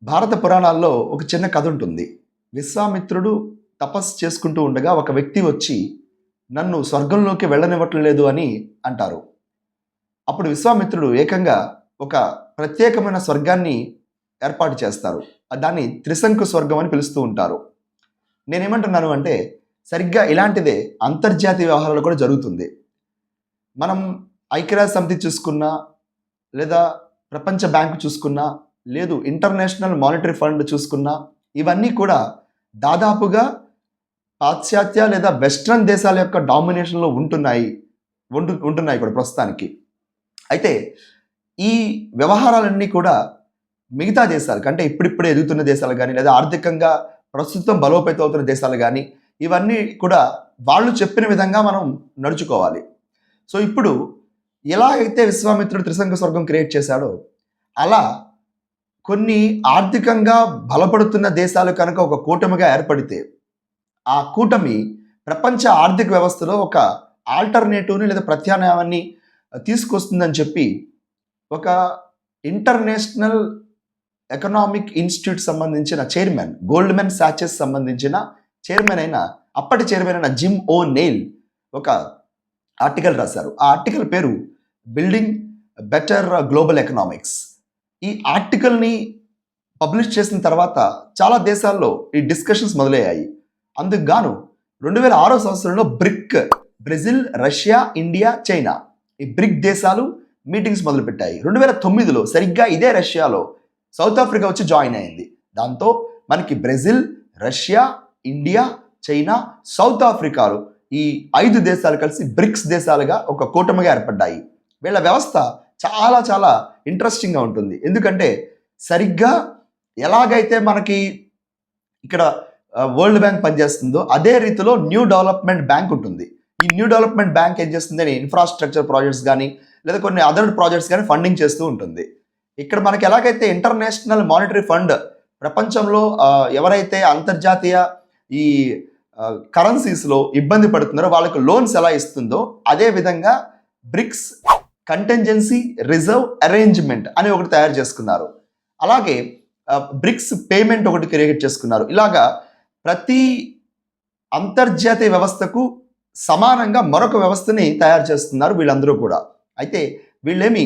భారత పురాణాల్లో ఒక చిన్న కథ ఉంటుంది. విశ్వామిత్రుడు తపస్సు చేసుకుంటూ ఉండగా ఒక వ్యక్తి వచ్చి నన్ను స్వర్గంలోకి వెళ్ళనివ్వట్లేదు అని అంటారు. అప్పుడు విశ్వామిత్రుడు ఏకంగా ఒక ప్రత్యేకమైన స్వర్గాన్ని ఏర్పాటు చేస్తారు. దాన్ని త్రిశంకు స్వర్గం అని పిలుస్తూ ఉంటారు. నేనేమంటున్నాను అంటే సరిగ్గా ఇలాంటిదే అంతర్జాతీయ వ్యవహారాలు కూడా జరుగుతుంది. మనం ఐక్యరాజ్య సమితి చూసుకున్నా, లేదా ప్రపంచ బ్యాంకు చూసుకున్నా, లేదు ఇంటర్నేషనల్ మానిటరీ ఫండ్ చూసుకున్నా, ఇవన్నీ కూడా దాదాపుగా పాశ్చాత్య లేదా వెస్ట్రన్ దేశాల యొక్క డామినేషన్లో ఉంటున్నాయి కూడా ప్రస్తుతానికి. అయితే ఈ వ్యవహారాలన్నీ కూడా మిగతా దేశాలకు, అంటే ఇప్పుడిప్పుడే ఎదుగుతున్న దేశాలు కానీ, లేదా ఆర్థికంగా ప్రస్తుతం బలోపేతం అవుతున్న దేశాలు కానీ, ఇవన్నీ కూడా వాళ్ళు చెప్పిన విధంగా మనం నడుచుకోవాలి. సో ఇప్పుడు ఎలా అయితే విశ్వామిత్రుడు త్రిశంకు స్వర్గం క్రియేట్ చేశాడో, అలా కొన్ని ఆర్థికంగా బలపడుతున్న దేశాలు కనుక ఒక కూటమిగా ఏర్పడితే, ఆ కూటమి ప్రపంచ ఆర్థిక వ్యవస్థలో ఒక ఆల్టర్నేటివ్ని లేదా ప్రత్యామ్నాయాన్ని తీసుకొస్తుందని చెప్పి ఒక ఇంటర్నేషనల్ ఎకనామిక్ ఇన్స్టిట్యూట్ సంబంధించిన చైర్మన్, గోల్డ్మెన్ సాచెస్ సంబంధించిన చైర్మన్ అయిన అప్పటి చైర్మన్ అయిన జిమ్ ఓ నెయిల్ ఒక ఆర్టికల్ రాశారు. ఆ ఆర్టికల్ పేరు బిల్డింగ్ బెటర్ గ్లోబల్ ఎకనామిక్స్. ఈ ఆర్టికల్ని పబ్లిష్ చేసిన తర్వాత చాలా దేశాల్లో ఈ డిస్కషన్స్ మొదలయ్యాయి. అందుకు గాను 2006 సంవత్సరంలో brick, Brazil, Russia, India, China, ఈ బ్రిక్ దేశాలు మీటింగ్స్ మొదలుపెట్టాయి. 2009లో సరిగ్గా ఇదే రష్యాలో సౌత్ ఆఫ్రికా వచ్చి జాయిన్ అయింది. దాంతో మనకి Brazil, Russia, India, China, South ఆఫ్రికాలు, ఈ 5 దేశాలు కలిసి బ్రిక్స్ దేశాలుగా ఒక కూటమిగా ఏర్పడ్డాయి. వీళ్ళ వ్యవస్థ చాలా చాలా ఇంట్రెస్టింగ్గా ఉంటుంది. ఎందుకంటే సరిగ్గా ఎలాగైతే మనకి ఇక్కడ వరల్డ్ బ్యాంక్ పనిచేస్తుందో అదే రీతిలో న్యూ డెవలప్మెంట్ బ్యాంక్ ఉంటుంది. ఈ న్యూ డెవలప్మెంట్ బ్యాంక్ ఏం చేస్తుంది, ఇన్ఫ్రాస్ట్రక్చర్ ప్రాజెక్ట్స్ కానీ, లేదా కొన్ని అదర్ ప్రాజెక్ట్స్ కానీ ఫండింగ్ చేస్తూ ఉంటుంది. ఇక్కడ మనకి ఎలాగైతే ఇంటర్నేషనల్ మానిటరీ ఫండ్ ప్రపంచంలో ఎవరైతే అంతర్జాతీయ ఈ కరెన్సీస్లో ఇబ్బంది పడుతున్నారో వాళ్ళకి లోన్స్ ఎలా ఇస్తుందో, అదే విధంగా బ్రిక్స్ కంటెంజెన్సీ రిజర్వ్ అరేంజ్మెంట్ అని ఒకటి తయారు చేసుకున్నారు. అలాగే బ్రిక్స్ పేమెంట్ ఒకటి క్రియేట్ చేసుకున్నారు. ఇలాగా ప్రతి అంతర్జాతీయ వ్యవస్థకు సమానంగా మరొక వ్యవస్థని తయారు చేస్తున్నారు వీళ్ళందరూ కూడా. అయితే వీళ్ళేమి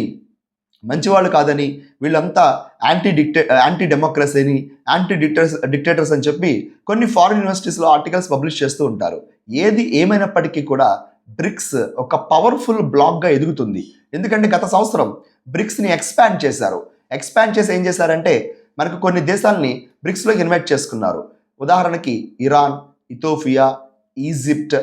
మంచివాళ్ళు కాదని, వీళ్ళంతా యాంటీ డెమోక్రసీని, డిక్టేటర్స్ అని చెప్పి కొన్ని ఫారిన్ యూనివర్సిటీస్లో ఆర్టికల్స్ పబ్లిష్ చేస్తూ ఉంటారు. ఏది ఏమైనప్పటికీ కూడా బ్రిక్స్ ఒక పవర్ఫుల్ బ్లాక్గా ఎదుగుతుంది. ఎందుకంటే గత సంవత్సరం బ్రిక్స్ని ఎక్స్పాండ్ చేశారు. ఎక్స్పాండ్ చేసి ఏం చేశారంటే మనకు కొన్ని దేశాలని బ్రిక్స్లోకి ఇన్వైట్ చేసుకున్నారు. ఉదాహరణకి ఇరాన్, ఇథోపియా, ఈజిప్ట్,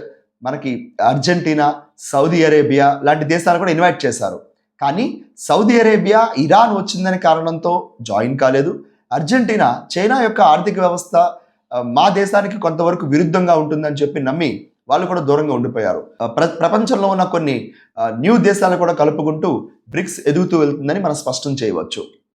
మనకి అర్జెంటీనా, సౌదీ అరేబియా లాంటి దేశాలు కూడా ఇన్వైట్ చేశారు. కానీ సౌదీ అరేబియా, ఇరాన్ వచ్చిందనే కారణంతో జాయిన్ కాలేదు. అర్జెంటీనా చైనా యొక్క ఆర్థిక వ్యవస్థ మా దేశానికి కొంతవరకు విరుద్ధంగా ఉంటుందని చెప్పి నమ్మి వాళ్ళు కూడా దూరంగా ఉండిపోయారు. ప్రపంచంలో ఉన్న కొన్ని న్యూ దేశాలు కూడా కలుపుకుంటూ బ్రిక్స్ ఎదుగుతూ వెళ్తుందని మనం స్పష్టం చేయవచ్చు.